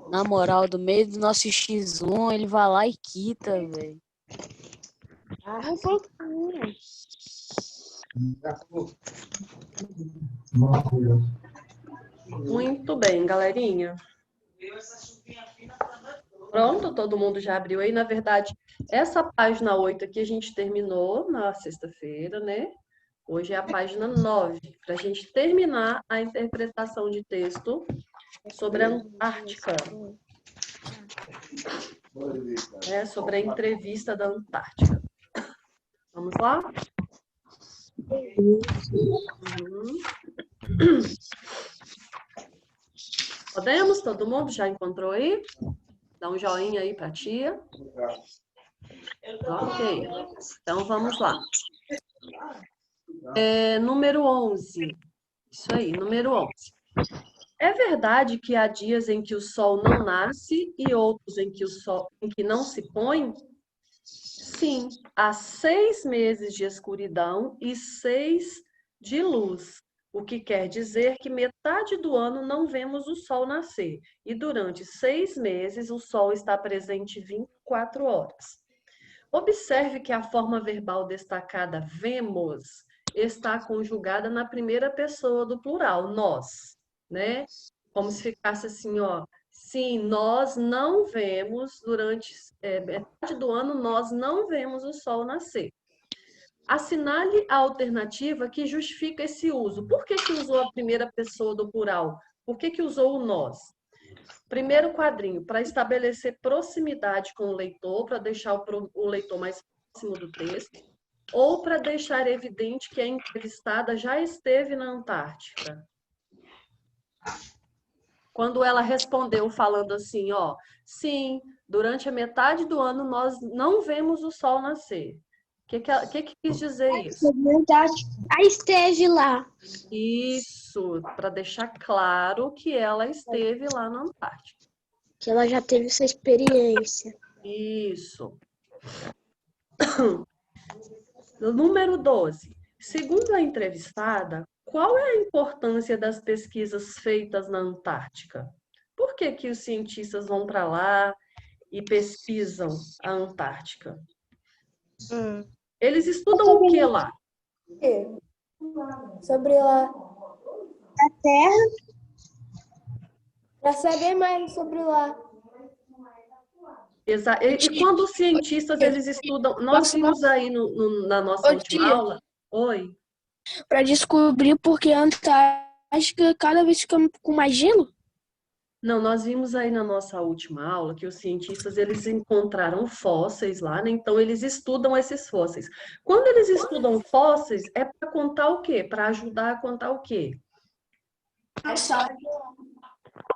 Na moral, do meio do nosso X1, ele vai lá e quita, velho. Ah, foi. Muito bem, galerinha. Pronto, todo mundo já abriu aí. Na verdade, essa página 8 aqui a gente terminou na sexta-feira, né? Hoje é a página 9, para a gente terminar a interpretação de texto sobre a Antártica. Sobre a entrevista da Antártica. Vamos lá? Podemos? Todo mundo já encontrou aí? Dá um joinha aí para a tia. Ok. Então, vamos lá. Número 11. Isso aí, número 11. É verdade que há dias em que o sol não nasce e outros em que não se põe? Sim, há 6 meses de escuridão e 6 de luz, o que quer dizer que metade do ano não vemos o sol nascer, e durante 6 meses o sol está presente 24 horas. Observe que a forma verbal destacada vemos está conjugada na primeira pessoa do plural, nós, né? Como se ficasse assim, ó. Sim, nós não vemos durante metade do ano, nós não vemos o sol nascer. Assinale a alternativa que justifica esse uso. Por que que usou a primeira pessoa do plural? Por que que usou o nós? Primeiro quadrinho, para estabelecer proximidade com o leitor, para deixar o leitor mais próximo do texto, ou para deixar evidente que a entrevistada já esteve na Antártica. Quando ela respondeu falando assim, ó, sim, durante a metade do ano nós não vemos o sol nascer. O que quis dizer isso? A esteve lá. Isso, para deixar claro que ela esteve lá na Antártica. Que ela já teve essa experiência. Isso. Número 12. Segundo a entrevistada, qual é a importância das pesquisas feitas na Antártica? Por que que os cientistas vão para lá e pesquisam a Antártica? Eles estudam o que lá? Sobre lá. A Terra. Para saber mais sobre lá. E quando os cientistas eles estudam, nós vimos aí na nossa última aula. Oi. Para descobrir por que a Antártica cada vez fica com mais gelo? Não, nós vimos aí na nossa última aula que os cientistas eles encontraram fósseis lá, né? Então eles estudam esses fósseis. Quando eles estudam fósseis, é para contar o quê? Para ajudar a contar o quê?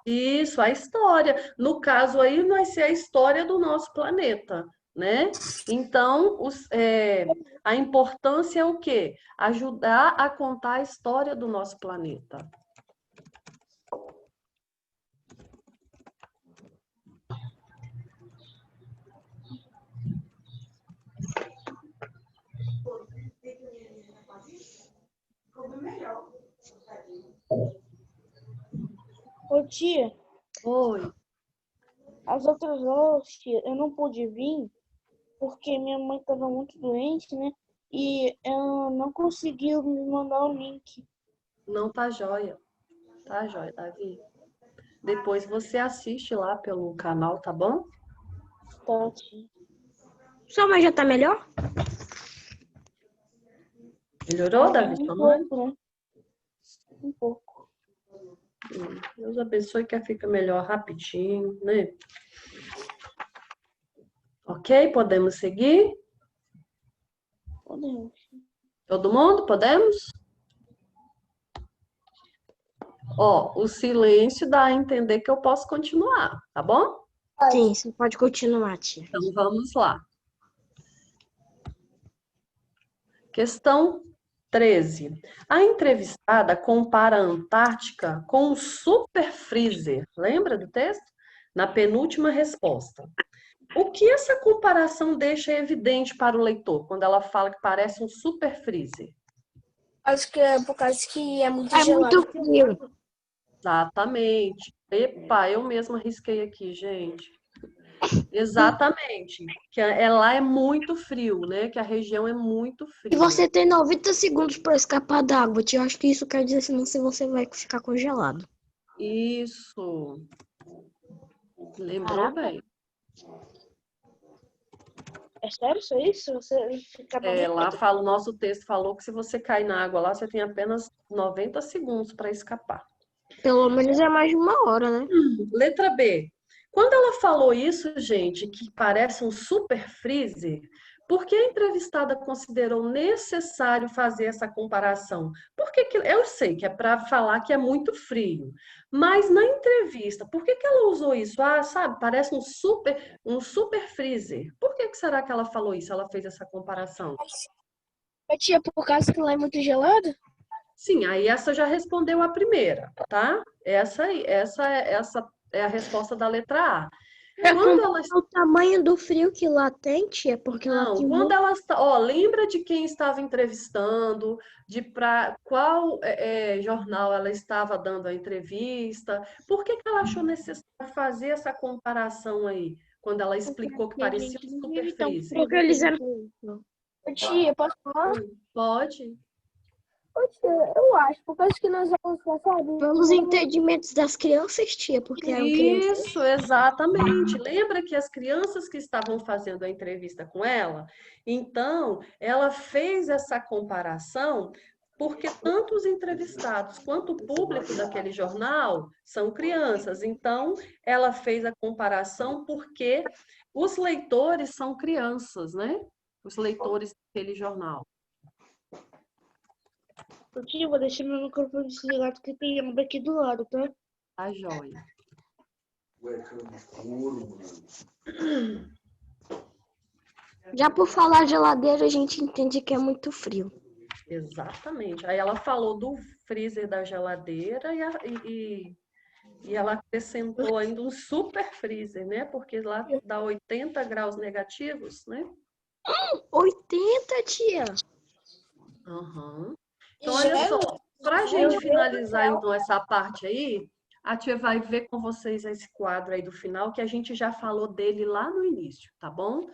Isso, a história. No caso aí, vai ser a história do nosso planeta, né? Então, a importância é o quê? Ajudar a contar a história do nosso planeta. Ô tia, Oi. as outras aulas, tia, eu não pude vir porque minha mãe estava muito doente, né? E ela não conseguiu me mandar o link. Não tá jóia. Tá jóia, Davi. Depois você assiste lá pelo canal, tá bom? Tá, tia. Sua mãe já tá melhor? Melhorou, Davi? Um Sua mãe? pouco, né? Um pouco. Deus abençoe que fica melhor rapidinho, né? Ok, podemos seguir? Podemos. Todo mundo, podemos? Ó, o silêncio dá a entender que eu posso continuar, tá bom? Sim, você pode continuar, tia. Então vamos lá. Questão 13. A entrevistada compara a Antártica com um super freezer. Lembra do texto? Na penúltima resposta. O que essa comparação deixa evidente para o leitor quando ela fala que parece um super freezer? Acho que é por causa que é muito É gelado. muito frio. Exatamente. Epa, eu mesma risquei aqui, gente. Exatamente. Lá é muito frio, né? Que a região é muito E fria. você tem 90 segundos para escapar d'água, tia. Eu acho que isso quer dizer, senão se você vai ficar congelado. Isso. Lembrou bem. É sério isso? Você fica Lá fala, o nosso texto falou que se você cair na água lá, você tem apenas 90 segundos para escapar. Pelo menos é mais de 1 hora, né? Letra B. Quando ela falou isso, gente, que parece um super freezer, por que a entrevistada considerou necessário fazer essa comparação? Porque eu sei que é para falar que é muito frio, mas na entrevista, por que ela usou isso? Ah, sabe, parece um super freezer. Por que será que ela falou isso? Ela fez essa comparação? Tia, por causa que lá é muito gelado? Sim, aí essa já respondeu a primeira, tá? Essa é a resposta da letra A. Quando ela O tamanho do frio que lá tem, tia, porque lá Não, tem quando ela está, lembra de quem estava entrevistando, de para qual jornal ela estava dando a entrevista, por que ela achou necessário fazer essa comparação aí, quando ela explicou que parecia um super freezer? Porque eles eram... Tia, posso falar? Pode? Eu acho, por causa que nós vamos passar. Pelos entendimentos das crianças, tia, porque eram crianças. Isso, exatamente. Lembra que as crianças que estavam fazendo a entrevista com ela, então ela fez essa comparação porque tanto os entrevistados quanto o público daquele jornal são crianças. Então, ela fez a comparação porque os leitores são crianças, né? Os leitores daquele jornal. Tia, vou deixar meu microfone desligado que tem aba aqui do lado, tá? Tá joia. Já por falar geladeira, a gente entende que é muito frio. Exatamente. Aí ela falou do freezer da geladeira e ela acrescentou ainda um super freezer, né? Porque lá dá 80 graus negativos, né? 80, tia! Uhum. Então, olha só, para a gente finalizar então essa parte aí, a tia vai ver com vocês esse quadro aí do final, que a gente já falou dele lá no início, tá bom?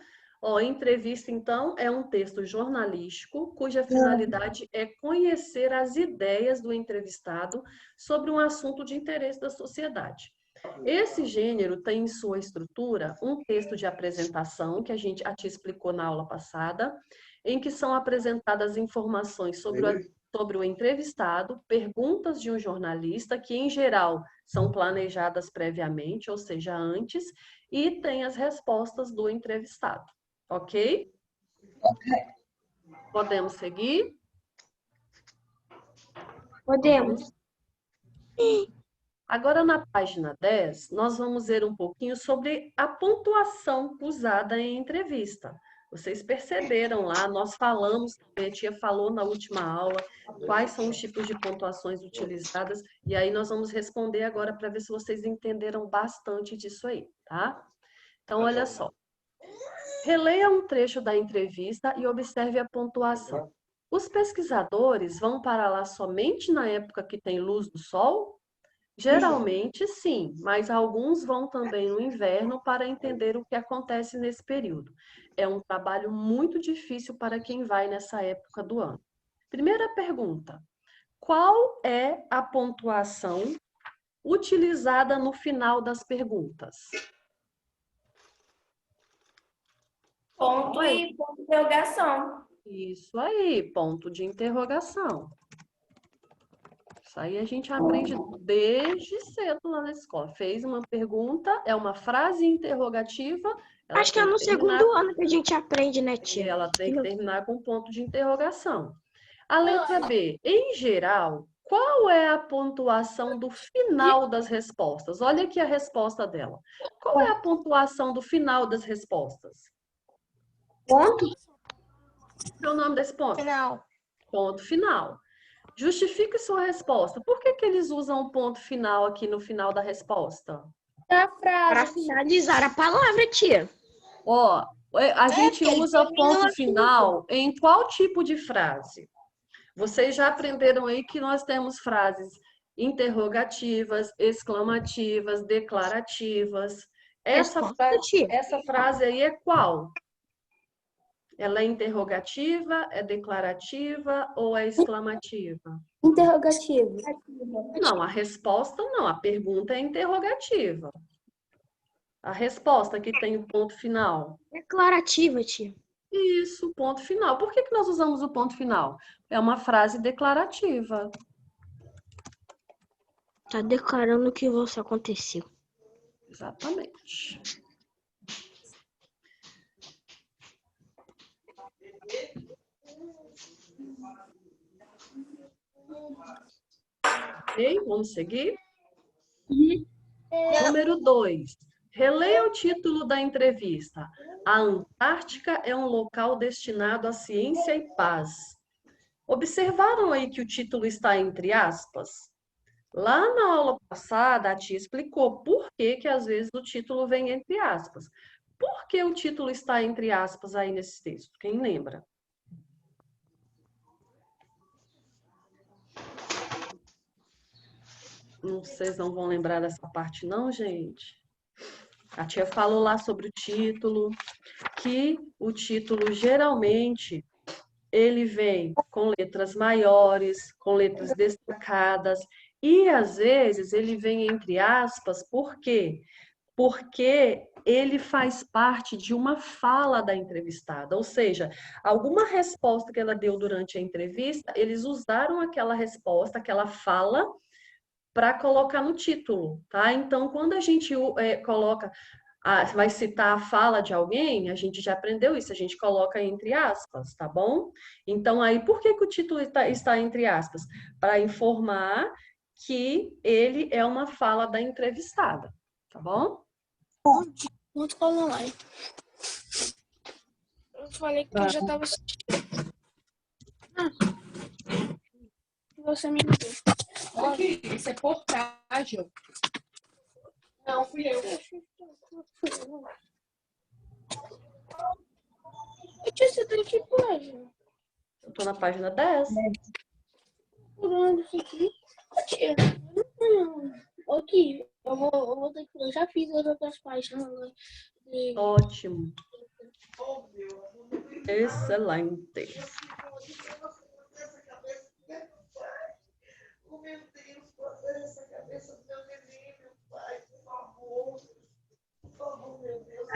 Entrevista, então, é um texto jornalístico cuja finalidade é conhecer as ideias do entrevistado sobre um assunto de interesse da sociedade. Esse gênero tem em sua estrutura um texto de apresentação, que a tia explicou na aula passada, em que são apresentadas informações sobre o entrevistado, perguntas de um jornalista, que em geral são planejadas previamente, ou seja, antes, e tem as respostas do entrevistado. Ok? Podemos seguir? Podemos. Agora, na página 10, nós vamos ver um pouquinho sobre a pontuação usada em entrevista. Vocês perceberam lá, nós falamos, a tia falou na última aula, quais são os tipos de pontuações utilizadas, e aí nós vamos responder agora para ver se vocês entenderam bastante disso aí, tá? Então, olha só. Releia um trecho da entrevista e observe a pontuação. Os pesquisadores vão para lá somente na época que tem luz do sol? Geralmente, sim, mas alguns vão também no inverno para entender o que acontece nesse período. É um trabalho muito difícil para quem vai nessa época do ano. Primeira pergunta: qual é a pontuação utilizada no final das perguntas? Ponto e ponto de interrogação. Isso aí, ponto de interrogação. Isso aí a gente aprende desde cedo lá na escola. Fez uma pergunta, é uma frase interrogativa. Acho que é no segundo ano que a gente aprende, né, E tia? ela tem que terminar com ponto de interrogação. A letra B, em geral, qual é a pontuação do final das respostas? Olha aqui a resposta dela. Qual é a pontuação do final das respostas? Ponto? Qual é o nome desse ponto? Final. Ponto final. Justifique sua resposta. Por que eles usam o ponto final aqui no final da resposta? Para finalizar a palavra, tia. A gente usa ponto final em qual tipo de frase? Vocês já aprenderam aí que nós temos frases interrogativas, exclamativas, declarativas. Essa Resposta, tia. frase aí é qual? Ela é interrogativa, é declarativa ou é exclamativa? Interrogativo. Não, a resposta não, a pergunta é interrogativa. A resposta que tem o ponto final. Declarativa, tia. Isso, ponto final. Por que nós usamos o ponto final? É uma frase declarativa. Tá declarando o que você aconteceu. Exatamente. Ok, vamos seguir? Número 2. Releia o título da entrevista. A Antártica é um local destinado à ciência e paz. Observaram aí que o título está entre aspas? Lá na aula passada, a tia explicou por que às vezes o título vem entre aspas. Por que o título está entre aspas aí nesse texto? Quem lembra? Vocês não vão lembrar dessa parte não, gente? A tia falou lá sobre o título, que o título geralmente ele vem com letras maiores, com letras destacadas, e às vezes ele vem entre aspas, por quê? Porque ele faz parte de uma fala da entrevistada, ou seja, alguma resposta que ela deu durante a entrevista, eles usaram aquela resposta, aquela fala, para colocar no título, tá? Então, quando a gente coloca, vai citar a fala de alguém, a gente já aprendeu isso, a gente coloca entre aspas, tá bom? Então, aí, por que o título está entre aspas? Para informar que ele é uma fala da entrevistada, tá bom? Muito com a online. Eu falei que eu já estava assistindo. Você me ligou. Aqui, isso é portátil. Não, fui eu. Tia, você tá em que página? Eu tô na página 10. Pulando isso aqui. Tia, aqui, eu vou ter que... Eu já fiz as outras páginas. Ótimo. Excelente. Essa cabeça do meu neném, meu pai, por favor. Por favor, meu Deus.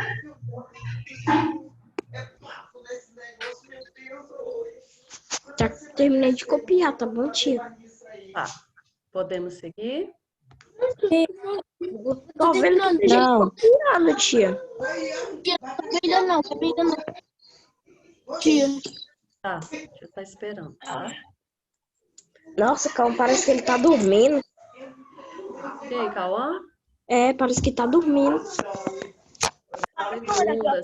É papo nesse negócio, meu Deus, hoje. Já terminei de copiar, tá bom, tia? Tá. Podemos seguir? Tô vendo que tem gente copiando, tia. Ainda não. Tia. Tá, já tá esperando, tá? Nossa, calma, parece que ele tá dormindo. E aí, Cauã? É, parece que tá dormindo.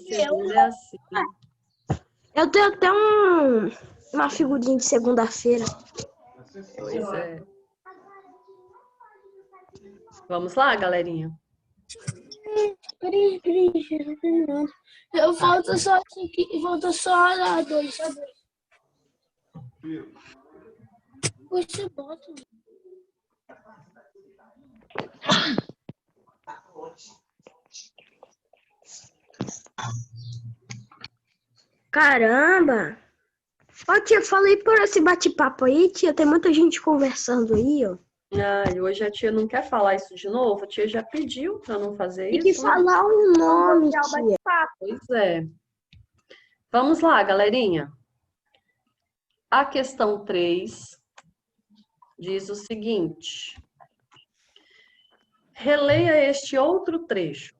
Segunda é assim. Eu tenho até uma figurinha de segunda-feira. Pois é. Vamos lá, galerinha? Peraí, eu tô terminando. Eu volto só aqui, volto só a 2, só 2. Você bota. Caramba! Ó, tia, falei por esse bate-papo aí, tia. Tem muita gente conversando aí, ó. Ah, e hoje a tia não quer falar isso de novo? A tia já pediu para não fazer Tem que isso, né? falar o nome, tia. Pois é. Vamos lá, galerinha. A questão 3 diz o seguinte. Releia este outro trecho.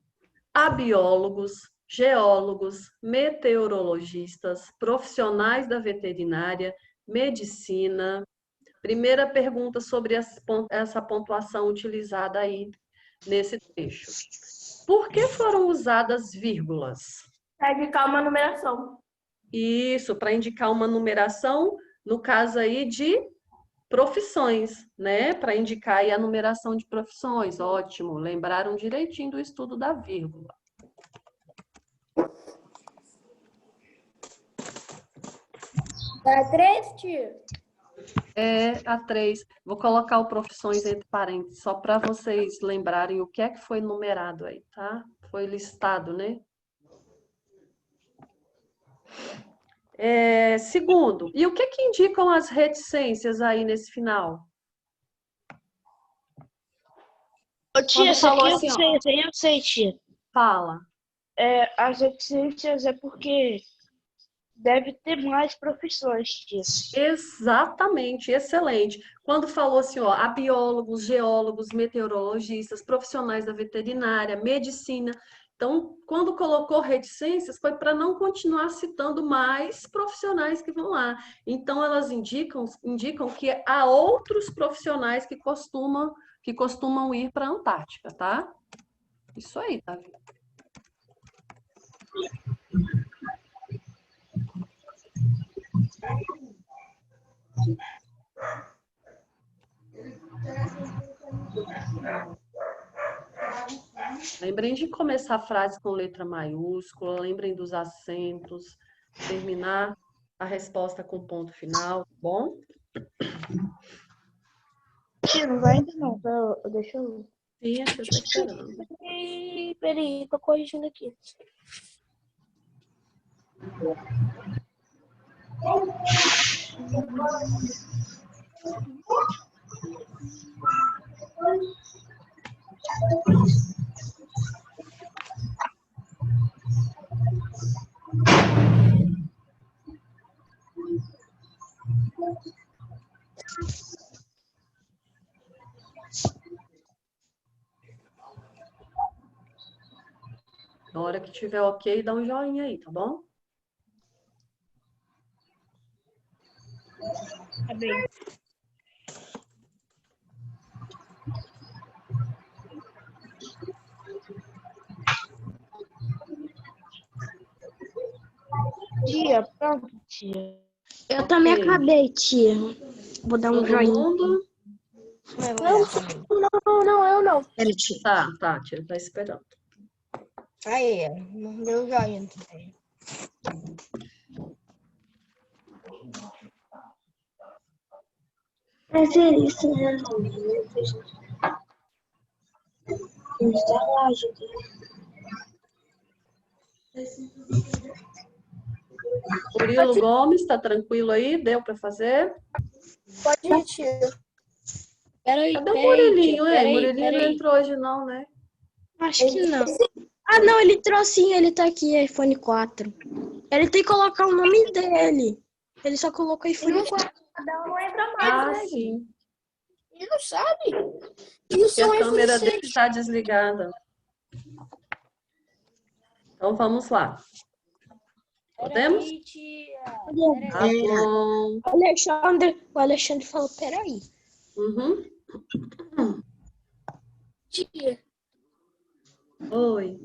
Há biólogos, geólogos, meteorologistas, profissionais da veterinária, medicina. Primeira pergunta sobre essa pontuação utilizada aí nesse trecho. Por que foram usadas vírgulas? Para indicar uma numeração. Isso, para indicar uma numeração, no caso aí de profissões, né? Para indicar aí a numeração de profissões. Ótimo, lembraram direitinho do estudo da vírgula. Dá 3, tia? É a 3. Vou colocar o profissões entre parênteses, só para vocês lembrarem o que é que foi numerado aí, tá? Foi listado, né? Segundo, e o que que indicam as reticências aí nesse final? Ô, tia, Quando isso aqui falou eu assim, ó, sei, isso aí eu sei, tia. fala. As reticências é porque deve ter mais profissões, tia. Exatamente, excelente. Quando falou assim, ó, a biólogos, geólogos, meteorologistas, profissionais da veterinária, medicina. Então, quando colocou reticências, foi para não continuar citando mais profissionais que vão lá. Então, elas indicam que há outros profissionais que costumam ir para a Antártica, tá? Isso aí, tá? Lembrem de começar a frase com letra maiúscula, lembrem dos acentos, terminar a resposta com ponto final, tá bom? Tia, não vai ainda não, tá? Deixa eu... Sim, a tia tá esperando. Peraí, tô corrigindo aqui. Na hora que tiver ok, dá um joinha aí, tá bom? Tá bem. Tia, pronto, tia. Eu também Ok. acabei, tia. Vou dar um Todo joinha. mundo? Não, eu não. Pera, tia. Tá, a tia tá esperando. Aí, não deu joinha também. Preferência, né? Murilo Gomes, tá tranquilo aí? Deu para fazer? Pode ir, tia. Peraí, Cadê o tia, Murilinho, hein? peraí, Murilinho não peraí. entrou hoje não, né? Acho que não. Ah, não, ele trouxe sim, ele tá aqui, iPhone 4. Ele tem que colocar o nome dele. Ele só colocou iPhone 4. Não entra mais, Ah, né? sim. Ele não sabe. E o Porque seu a iPhone câmera 7? dele está desligada. Então, vamos lá. Podemos? Peraí, tia. Tá bom. O Alexandre falou, peraí. Uhum. Tia. Oi.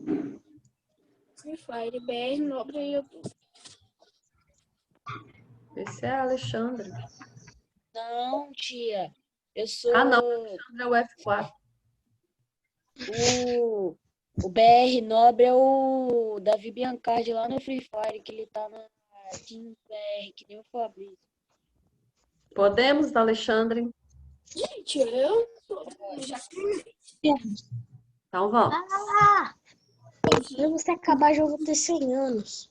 Free Fire, BR, Nobre e YouTube. Esse é Alexandre. Não, tia. Eu sou Ah, não. Alexandre é o F4. o BR Nobre é o Davi Biancardi lá no Free Fire, que ele tá na Team BR, que nem o Fabrício. Podemos, Alexandre? Gente, eu já Então, vamos. Quando você acabar, já vou ter 100 anos.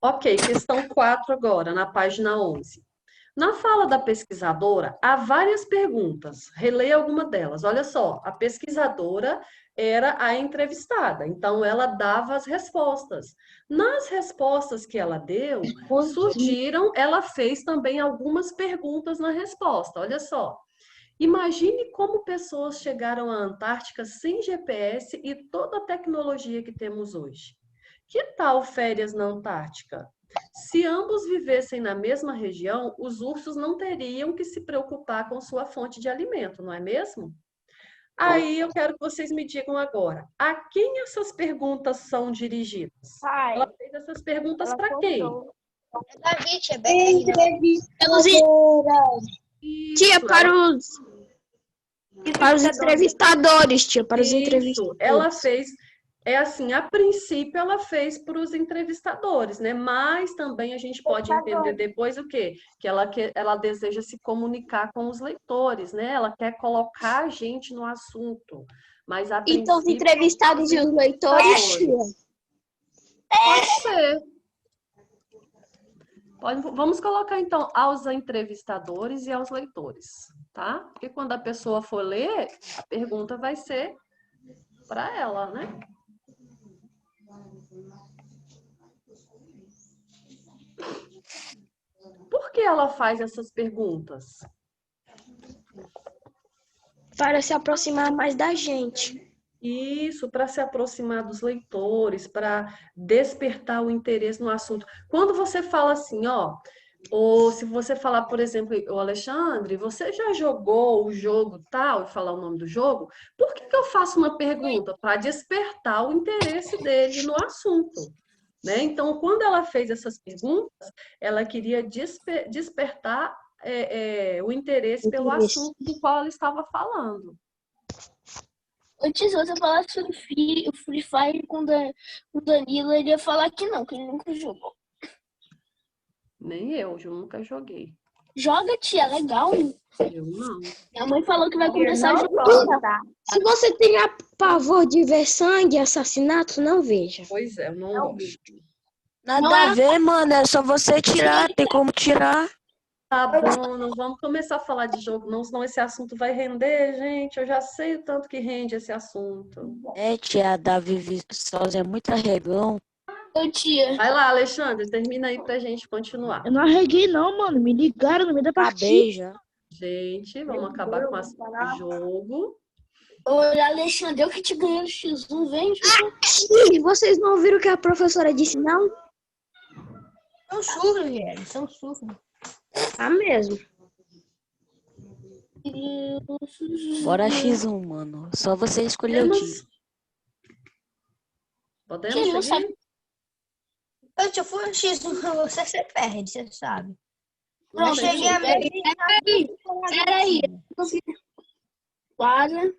Ok, questão 4 agora, na página 11. Na fala da pesquisadora, há várias perguntas. Releia alguma delas. Olha só, a pesquisadora era a entrevistada, então ela dava as respostas. Nas respostas que ela deu, ela fez também algumas perguntas na resposta. Olha só. Imagine como pessoas chegaram à Antártica sem GPS e toda a tecnologia que temos hoje. Que tal férias na Antártica? Se ambos vivessem na mesma região, os ursos não teriam que se preocupar com sua fonte de alimento, não é mesmo? Aí eu quero que vocês me digam agora, a quem essas perguntas são dirigidas? Pai, Ela fez essas perguntas para quem? Davi, tia, BR, Tia, para os entrevistadores, tia, para os Isso, entrevistadores. ela fez É assim, a princípio ela fez para os entrevistadores, né? Mas também a gente pode entender depois o quê? Que ela deseja se comunicar com os leitores, né? Ela quer colocar a gente no assunto. Mas a Então, os princípio, entrevistados e os leitores, tia. pode ser. Vamos colocar, então, aos entrevistadores e aos leitores, tá? Porque quando a pessoa for ler, a pergunta vai ser para ela, né? Por que ela faz essas perguntas? Para se aproximar mais da gente. Isso, para se aproximar dos leitores, para despertar o interesse no assunto. Quando você fala assim, ó, ou se você falar, por exemplo, o Alexandre, você já jogou o jogo tal, e falar o nome do jogo, por que eu faço uma pergunta? Para despertar o interesse dele no assunto, né? Então, quando ela fez essas perguntas, ela queria despertar o interesse pelo assunto do qual ela estava falando. Antes, se você falasse sobre o Free Fire com o Danilo, ele ia falar que não, que ele nunca jogou. Nem eu nunca joguei. Joga, tia, legal. Eu não. Minha mãe falou que vai começar a jogar. Se você tem pavor de ver sangue e assassinato, não veja. Pois é, eu não gosto. Nada Não é- a ver, mano. É só você tirar. Tem como tirar. Tá bom, não vamos começar a falar de jogo, não, senão esse assunto vai render, gente. Eu já sei o tanto que rende esse assunto. É, tia, Davi sozinha é muito arregão. Ô, tia. Vai lá, Alexandre, termina aí pra gente continuar. Eu não arreguei, não, mano. Me ligaram no meio da partida. Acabei já. Gente, vamos acabar com o assunto do jogo. Ô, Alexandre, eu que te ganhei no X1, vem. E vocês não ouviram o que a professora disse, não? São surdos, velho. São surdos. Tá mesmo. Bora X1, mano. Só você escolher o dia. Podemos seguir? Eu te fui um X1 pra você, você perde, você sabe. Pronto, Eu cheguei a ver. Peraí. Quadra.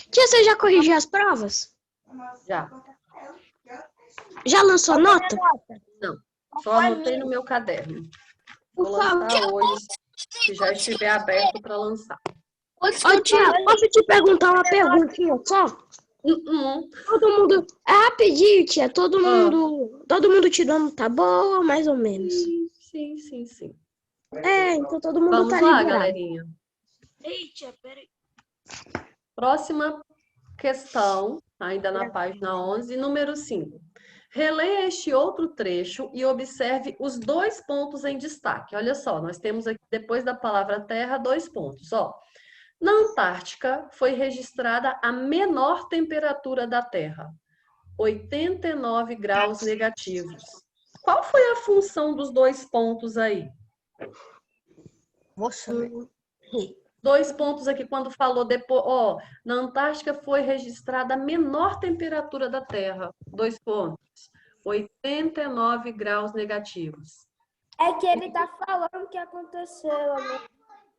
Tia, você já corrigiu as provas? Já. Já lançou nota? Só anotei no meu caderno. Vou lançar hoje, se já estiver aberto para lançar. Ô, tia, posso te perguntar uma perguntinha só? Todo mundo... É rapidinho, tia. Todo mundo tirando tá boa, mais ou menos. Sim. É, então todo mundo Vamos tá lá, liberado. galerinha. Ei, tia, peraí. Próxima questão, ainda na página 11, número 5. Releia este outro trecho e observe os 2 pontos em destaque. Olha só, nós temos aqui, depois da palavra terra, 2 pontos. Ó. Na Antártica, foi registrada a menor temperatura da Terra, 89 graus negativos. Qual foi a função dos 2 pontos aí? Nossa, 2 pontos aqui, quando falou depois, ó, na Antártica foi registrada a menor temperatura da Terra. 2 pontos. 89 graus negativos. É que ele tá falando o que aconteceu, né?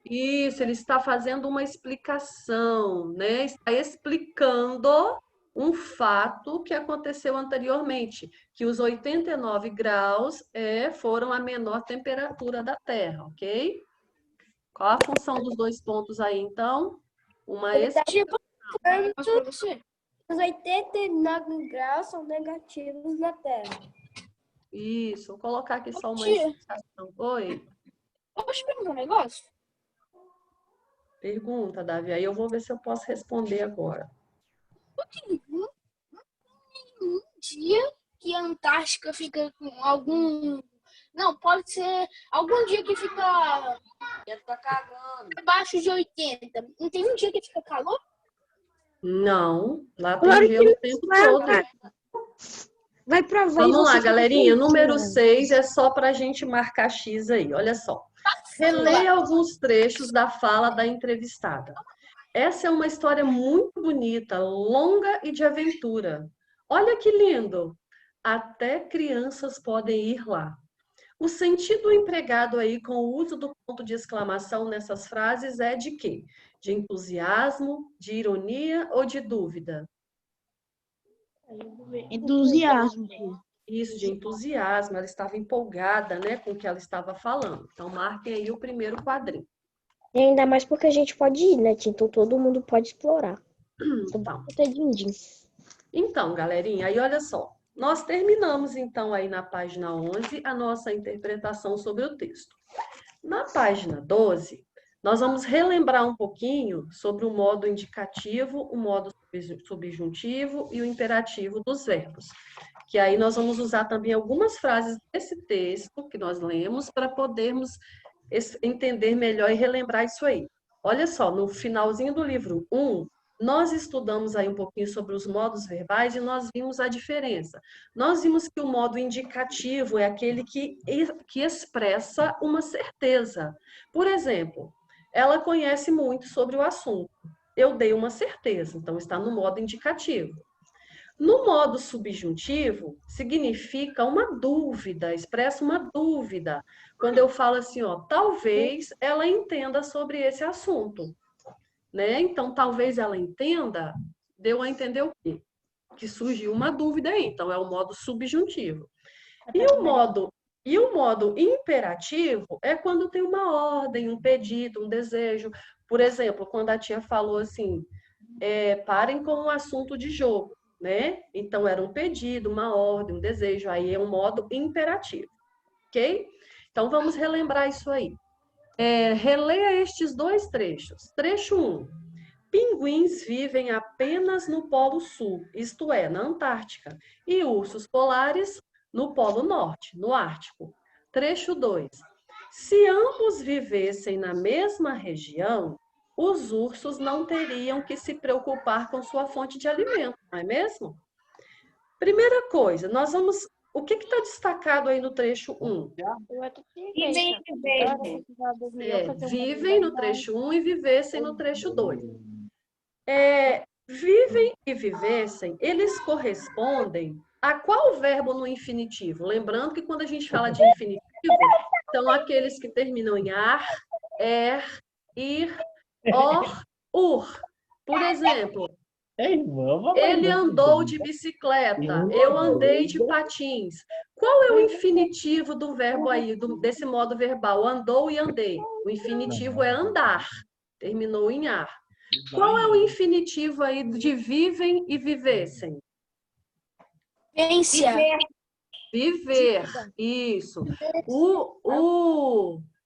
Isso, ele está fazendo uma explicação, né? Está explicando um fato que aconteceu anteriormente, que os 89 graus foram a menor temperatura da Terra, ok? Qual a função dos 2 pontos aí, então? Uma explicação. Os 89 graus são negativos na Terra. Isso, vou colocar aqui só uma Tia. explicação. Oi, Posso te perguntar um negócio? pergunta, Davi, aí eu vou ver se eu posso responder agora. Um dia que a Antártica fica com algum... Não, pode ser algum dia que fica Já tá cagando. abaixo de 80. Não tem um dia que fica calor? Não, lá tem Claro que gelo o tempo todo. Vai provar. Vamos lá, galerinha. Número 6 é só para a gente marcar X aí. Olha só. Releia alguns trechos da fala da entrevistada. Essa é uma história muito bonita, longa e de aventura. Olha que lindo. Até crianças podem ir lá. O sentido empregado aí com o uso do ponto de exclamação nessas frases é de quê? De entusiasmo, de ironia ou de dúvida? Entusiasmo. Isso, de entusiasmo. Ela estava empolgada, né, com o que ela estava falando. Então, marquem aí o primeiro quadrinho. E ainda mais porque a gente pode ir, né, tia? Então todo mundo pode explorar. Então, Din-din. Então, galerinha, aí olha só. Nós terminamos, então, aí na página 11, a nossa interpretação sobre o texto. Na página 12, nós vamos relembrar um pouquinho sobre o modo indicativo, o modo subjuntivo e o imperativo dos verbos. Que aí nós vamos usar também algumas frases desse texto que nós lemos para podermos entender melhor e relembrar isso aí. Olha só, no finalzinho do livro 1, nós estudamos aí um pouquinho sobre os modos verbais e nós vimos a diferença. Nós vimos que o modo indicativo é aquele que expressa uma certeza. Por exemplo, ela conhece muito sobre o assunto. Eu dei uma certeza, então está no modo indicativo. No modo subjuntivo, significa uma dúvida, expressa uma dúvida. Quando eu falo assim, ó, talvez ela entenda sobre esse assunto. Né? Então, talvez ela entenda, deu a entender o quê? Que surgiu uma dúvida aí. Então, é o modo subjuntivo. E o modo imperativo é quando tem uma ordem, um pedido, um desejo. Por exemplo, quando a tia falou assim, parem com o assunto de jogo, né? Então, era um pedido, uma ordem, um desejo. Aí é um modo imperativo, ok? Então, vamos relembrar isso aí. Releia estes dois trechos. Trecho 1. Pinguins vivem apenas no Polo Sul, isto é, na Antártica, e ursos polares no Polo Norte, no Ártico. Trecho 2. Se ambos vivessem na mesma região, os ursos não teriam que se preocupar com sua fonte de alimento, não é mesmo? Primeira coisa, nós vamos... O que está destacado aí no trecho 1? Vivem no trecho 1 e vivessem no trecho 2. Vivem e vivessem, eles correspondem a qual verbo no infinitivo? Lembrando que quando a gente fala de infinitivo, são aqueles que terminam em ar, ir, ur. Por exemplo, ele andou de bicicleta, eu andei de patins. Qual é o infinitivo do verbo aí, desse modo verbal? Andou e andei. O infinitivo é andar, terminou em ar. Qual é o infinitivo aí de vivem e vivessem? Viver, isso.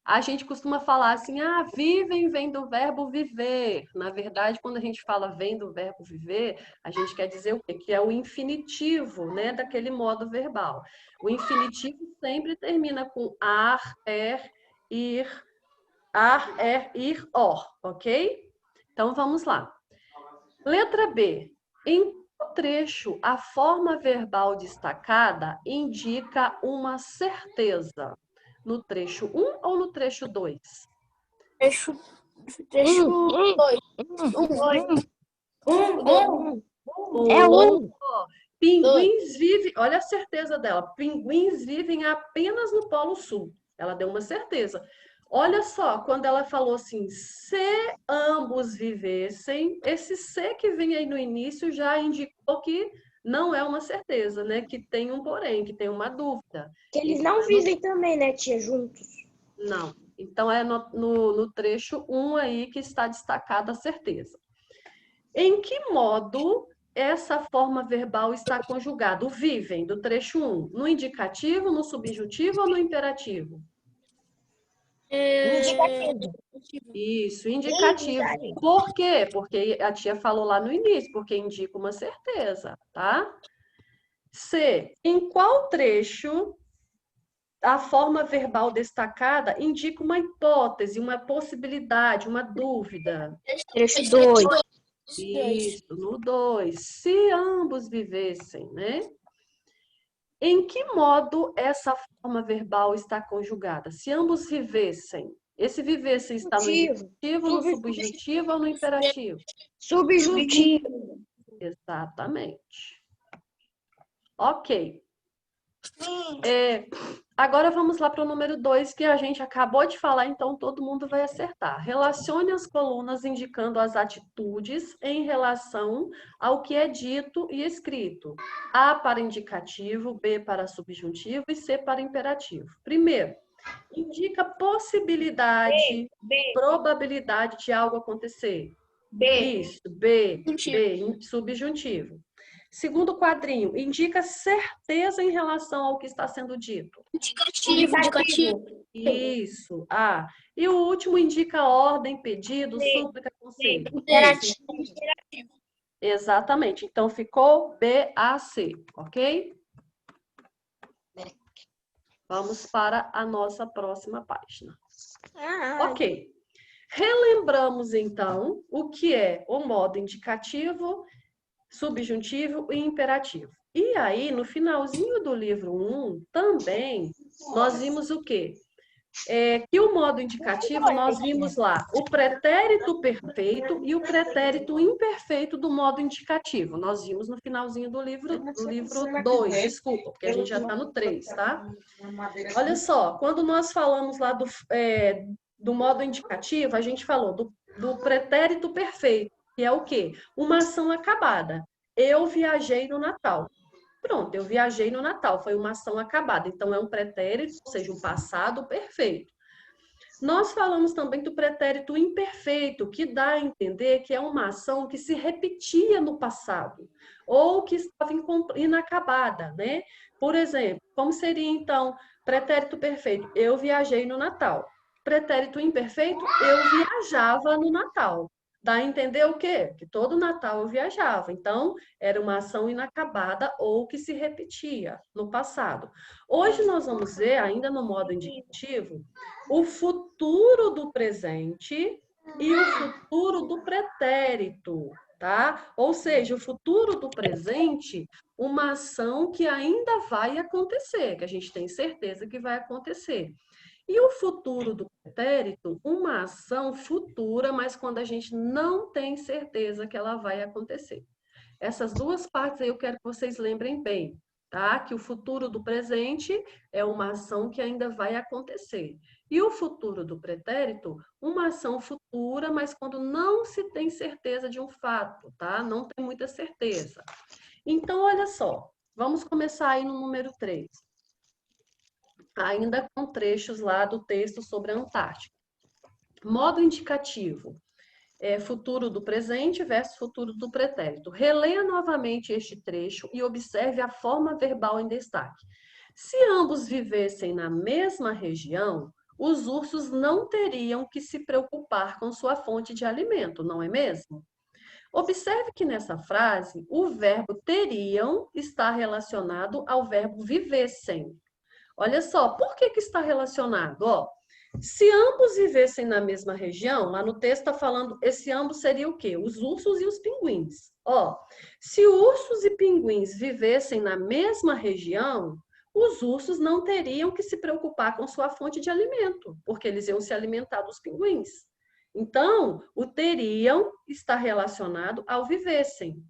A gente costuma falar assim, vivem vem do verbo viver. Na verdade, quando a gente fala vem do verbo viver, a gente quer dizer o quê? Que é o infinitivo, né, daquele modo verbal. O infinitivo sempre termina com ir, or, ok? Então, vamos lá. Letra B. Em qual trecho a forma verbal destacada indica uma certeza? No trecho 1 ou no trecho 2? Trecho 2. Pinguins vivem... Olha a certeza dela. Pinguins vivem apenas no Polo Sul. Ela deu uma certeza. Olha só, quando ela falou assim, se ambos vivessem, esse se que vem aí no início já indicou que não é uma certeza, né? Que tem um porém, que tem uma dúvida. Que eles não vivem também, né, tia, juntos? Não. Então, é no trecho 1 aí que está destacada a certeza. Em que modo essa forma verbal está conjugada? O vivem, do trecho 1, no indicativo, no subjuntivo ou no imperativo? Indicativo. Isso, indicativo. Por quê? Porque a tia falou lá no início, porque indica uma certeza, tá? C. Em qual trecho a forma verbal destacada indica uma hipótese, uma possibilidade, uma dúvida? Trecho 2. Isso, no 2. Se ambos vivessem, né? Em que modo essa forma verbal está conjugada? Se ambos vivessem, esse vivessem está no indicativo, no subjuntivo ou no imperativo? Subjuntivo. Exatamente. Ok. Agora vamos lá para o número 2, que a gente acabou de falar, então todo mundo vai acertar. Relacione as colunas indicando as atitudes em relação ao que é dito e escrito. A para indicativo, B para subjuntivo e C para imperativo. Primeiro, indica possibilidade, probabilidade de algo acontecer. Isso, B, subjuntivo. Segundo quadrinho, indica certeza em relação ao que está sendo dito. Indicativo. Isso, A. E o último indica ordem, pedido, súplica, conselho. Imperativo. Exatamente. Então, ficou B, A, C, ok? Vamos para a nossa próxima página. Ok. Relembramos, então, o que é o modo indicativo, subjuntivo e imperativo. E aí, no finalzinho do livro 1, também, nós vimos o quê? Que o modo indicativo, nós vimos lá o pretérito perfeito e o pretérito imperfeito do modo indicativo. Nós vimos no finalzinho do livro 2, desculpa, porque a gente já está no 3, tá? Olha só, quando nós falamos lá do modo indicativo, a gente falou do pretérito perfeito, que é o quê? Uma ação acabada. Eu viajei no Natal. Pronto, eu viajei no Natal, foi uma ação acabada. Então, é um pretérito, ou seja, um passado perfeito. Nós falamos também do pretérito imperfeito, que dá a entender que é uma ação que se repetia no passado, ou que estava inacabada, né? Por exemplo, como seria, então, pretérito perfeito? Eu viajei no Natal. Pretérito imperfeito, eu viajava no Natal. Dá a entender o quê? Que todo Natal eu viajava. Então, era uma ação inacabada ou que se repetia no passado. Hoje nós vamos ver, ainda no modo indicativo, o futuro do presente e o futuro do pretérito, tá? Ou seja, o futuro do presente, uma ação que ainda vai acontecer, que a gente tem certeza que vai acontecer. E o futuro do pretérito, uma ação futura, mas quando a gente não tem certeza que ela vai acontecer. Essas duas partes aí eu quero que vocês lembrem bem, tá? Que o futuro do presente é uma ação que ainda vai acontecer. E o futuro do pretérito, uma ação futura, mas quando não se tem certeza de um fato, tá? Não tem muita certeza. Então, olha só, vamos começar aí no número 3. Ainda com trechos lá do texto sobre a Antártica. Modo indicativo, futuro do presente versus futuro do pretérito. Releia novamente este trecho e observe a forma verbal em destaque. Se ambos vivessem na mesma região, os ursos não teriam que se preocupar com sua fonte de alimento, não é mesmo? Observe que nessa frase, o verbo teriam está relacionado ao verbo vivessem. Olha só, por que está relacionado? Ó, se ambos vivessem na mesma região, lá no texto está falando, esse ambos seria o quê? Os ursos e os pinguins. Ó, se ursos e pinguins vivessem na mesma região, os ursos não teriam que se preocupar com sua fonte de alimento, porque eles iam se alimentar dos pinguins. Então, o teriam está relacionado ao vivessem.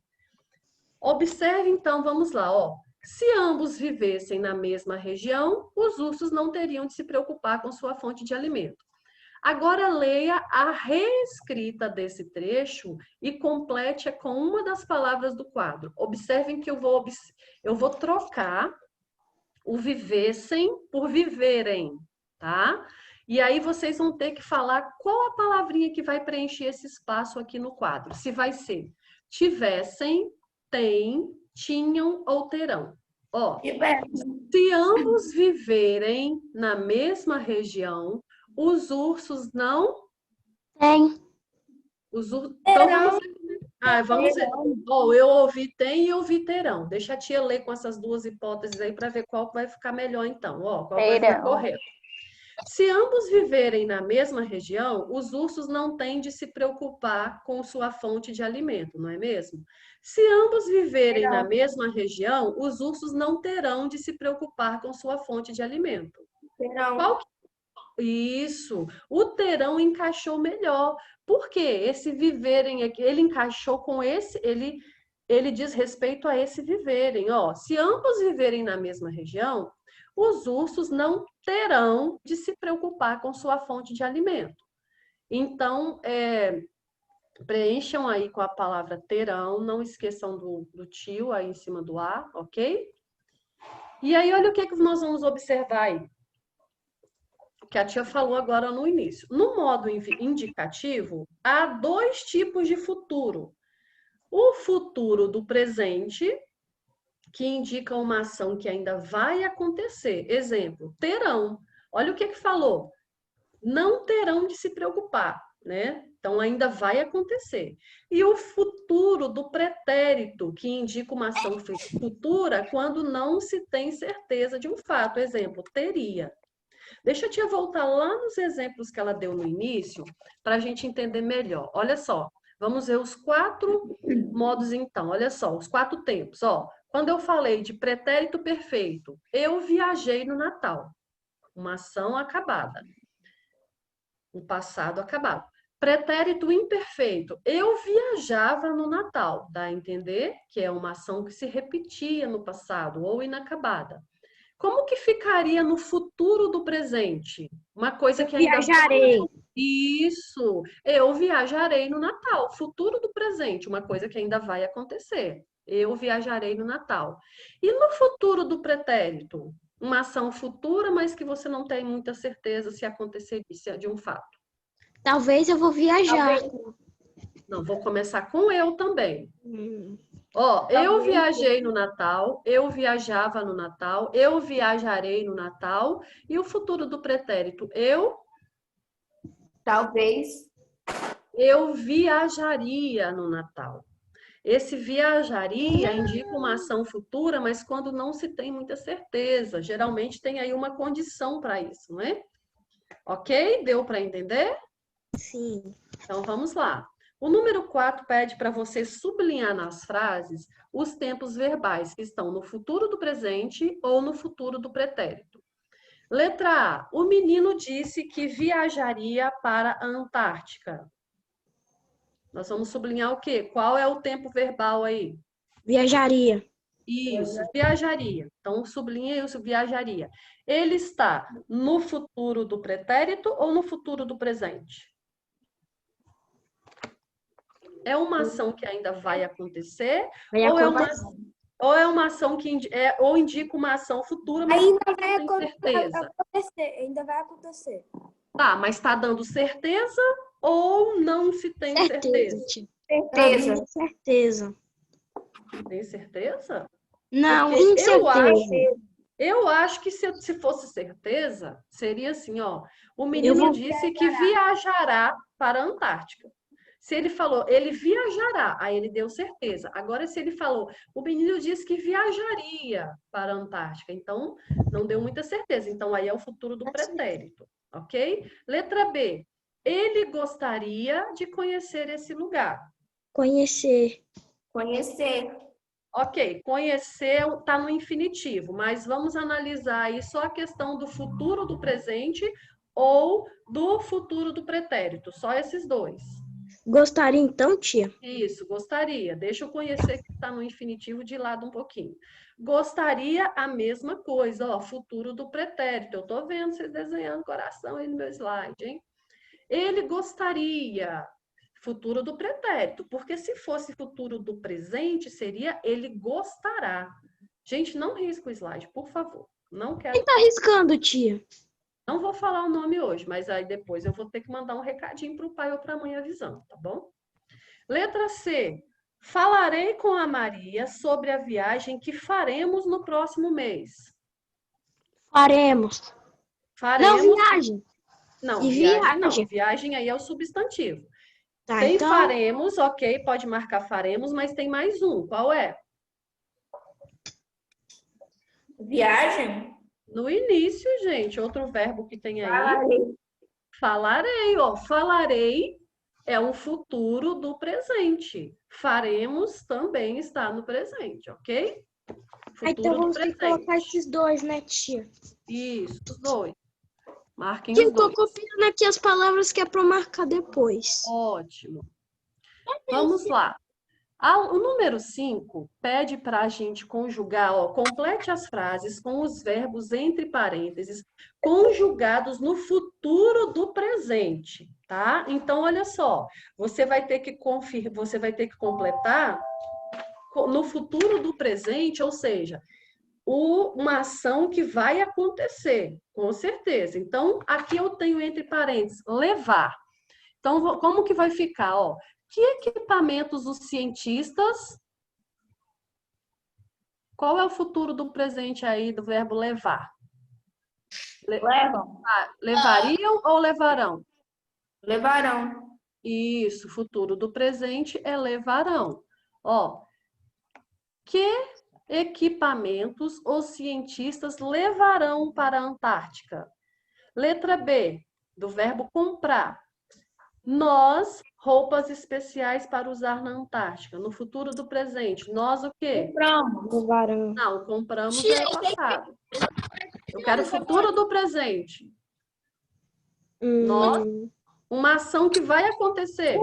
Observe, então, vamos lá, ó. Se ambos vivessem na mesma região, os ursos não teriam de se preocupar com sua fonte de alimento. Agora leia a reescrita desse trecho e complete-a com uma das palavras do quadro. Observem que eu vou trocar o vivessem por viverem, tá? E aí vocês vão ter que falar qual a palavrinha que vai preencher esse espaço aqui no quadro. Se vai ser tivessem, tem, tinham ou terão. Ó, se ambos viverem na mesma região, os ursos não Tem. Os ursos... Então vamos ver. Ó, eu ouvi tem e eu ouvi terão. Deixa a tia ler com essas duas hipóteses aí para ver qual vai ficar melhor então. Ó, qual vai ficar correto. Se ambos viverem na mesma região, os ursos não têm de se preocupar com sua fonte de alimento, não é mesmo? Se ambos viverem na mesma região, os ursos não terão de se preocupar com sua fonte de alimento. Isso, o terão encaixou melhor. Por quê? Esse viverem aqui, ele encaixou com esse, ele ele diz respeito a esse viverem. Ó, se ambos viverem na mesma região, os ursos não terão de se preocupar com sua fonte de alimento. Então, preencham aí com a palavra terão, não esqueçam do tio aí em cima do A, ok? E aí, olha o que nós vamos observar aí, que a tia falou agora no início. No modo indicativo, há 2 tipos de futuro. O futuro do presente, que indica uma ação que ainda vai acontecer. Exemplo, terão. Olha o que falou. Não terão de se preocupar, né? Então, ainda vai acontecer. E o futuro do pretérito, que indica uma ação futura quando não se tem certeza de um fato. Exemplo, teria. Deixa a tia voltar lá nos exemplos que ela deu no início, para a gente entender melhor. Olha só, vamos ver os 4 modos então. Olha só, os 4 tempos. Ó, quando eu falei de pretérito perfeito, eu viajei no Natal. Uma ação acabada. Um passado acabado. Pretérito imperfeito. Eu viajava no Natal. Dá a entender que é uma ação que se repetia no passado ou inacabada. Como que ficaria no futuro do presente? Uma coisa que ainda... Viajarei. Isso. Eu viajarei no Natal. Futuro do presente. Uma coisa que ainda vai acontecer. Eu viajarei no Natal. E no futuro do pretérito? Uma ação futura, mas que você não tem muita certeza se aconteceria de um fato. Talvez eu vou viajar. Não, vou começar com eu também. Ó, eu viajei no Natal, eu viajava no Natal, eu viajarei no Natal. E o futuro do pretérito? Talvez. Eu viajaria no Natal. Esse viajaria indica uma ação futura, mas quando não se tem muita certeza. Geralmente tem aí uma condição para isso, não é? Ok? Deu para entender? Sim. Então, vamos lá. O número 4 pede para você sublinhar nas frases os tempos verbais que estão no futuro do presente ou no futuro do pretérito. Letra A. O menino disse que viajaria para a Antártica. Nós vamos sublinhar o quê? Qual é o tempo verbal aí? Viajaria. Isso, viajaria. Então, sublinha isso, viajaria. Ele está no futuro do pretérito ou no futuro do presente? É uma ação que ainda vai acontecer? Ou é uma ação que ou indica uma ação futura, mas Ainda não vai tem certeza? acontecer, ainda vai acontecer. Tá, mas está dando certeza ou não se tem certeza? Tia. Certeza. Certeza. Tem certeza? Não, Porque incerteza. eu acho que se fosse certeza, seria assim, ó. O menino disse que viajará para a Antártica. Se ele falou, ele viajará, aí ele deu certeza. Agora, se ele falou, o menino disse que viajaria para a Antártica, então não deu muita certeza. Então, aí é o futuro do pretérito, ok? Letra B. Ele gostaria de conhecer esse lugar. Conhecer. Conhecer. Ok, conhecer está no infinitivo, mas vamos analisar aí só a questão do futuro do presente ou do futuro do pretérito, só esses 2. Gostaria então, tia? Isso, gostaria. Deixa eu conhecer que está no infinitivo de lado um pouquinho. Gostaria a mesma coisa, ó, futuro do pretérito. Eu estou vendo vocês desenhando coração aí no meu slide, hein? Ele gostaria, futuro do pretérito, porque se fosse futuro do presente, seria ele gostará. Gente, não risca o slide, por favor. Não quero. Quem tá riscando, tia? Não vou falar o nome hoje, mas aí depois eu vou ter que mandar um recadinho para o pai ou para a mãe avisando, tá bom? Letra C. Falarei com a Maria sobre a viagem que faremos no próximo mês. Faremos. Faremos. Não, viagem. Não, E viagem não. Viagem aí é o substantivo. Tá, tem então... faremos, ok, pode marcar faremos, mas tem mais um. Qual é? Viagem? No início, gente, outro verbo que tem aí. Falarei. Falarei, ó. Falarei é um futuro do presente. Faremos também está no presente, ok? Futuro então vamos do ter que presente. colocar esses 2, né, tia? Isso, os 2. Marquem Tia, os 2. eu tô copiando aqui as palavras que é para marcar depois. Ótimo. Vamos lá. O número 5 pede para a gente conjugar, ó, complete as frases com os verbos entre parênteses, conjugados no futuro do presente, tá? Então, olha só, você vai ter que completar no futuro do presente, ou seja, uma ação que vai acontecer, com certeza. Então, aqui eu tenho entre parênteses, levar. Então, como que vai ficar, ó? Que equipamentos os cientistas... Qual é o futuro do presente aí do verbo levar? Levam. Levariam ou levarão? Levarão. Isso, futuro do presente é levarão. Ó, que equipamentos os cientistas levarão para a Antártica? Letra B, do verbo comprar. Nós, roupas especiais para usar na Antártica. No futuro do presente, nós o quê? Compramos. Levarão. Não, compramos é passado. Eu quero o futuro do presente. Nós, uma ação que vai acontecer.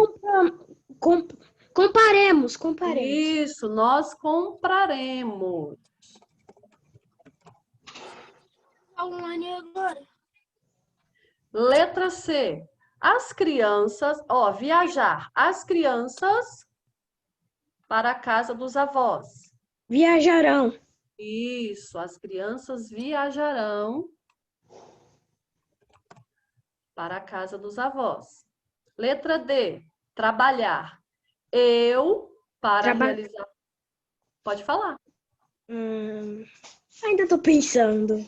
Comparemos. Isso, nós compraremos. Online agora. Letra C. As crianças, ó, viajar. As crianças para a casa dos avós. Viajarão. Isso, as crianças viajarão para a casa dos avós. Letra D. Trabalhar. Eu, para realizar... Pode falar. Ainda tô pensando.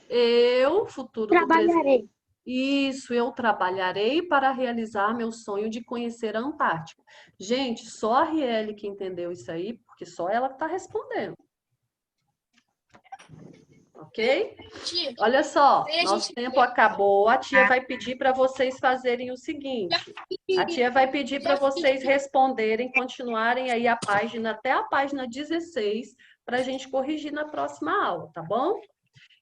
Eu, futuro do Trabalharei. presente. Isso, eu trabalharei para realizar meu sonho de conhecer a Antártica. Gente, só a Riele que entendeu isso aí, porque só ela que está respondendo. Ok? Tia, Olha só, Aí a nosso gente tempo acabou. A tia vai pedir para vocês fazerem o seguinte. A tia vai pedir para vocês responderem, continuarem aí a página, até a página 16, para a gente corrigir na próxima aula, tá bom?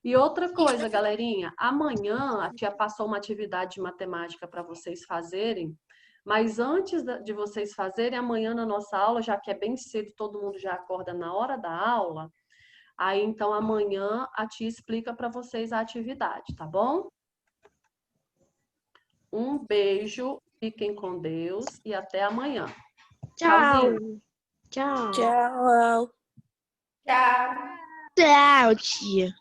E outra coisa, galerinha, amanhã a tia passou uma atividade de matemática para vocês fazerem, mas antes de vocês fazerem, amanhã na nossa aula, já que é bem cedo, todo mundo já acorda na hora da aula, aí então amanhã a tia explica para vocês a atividade, tá bom? Um beijo, fiquem com Deus e até amanhã. Tchauzinho. Tchau. Tchau. Tchau, tia.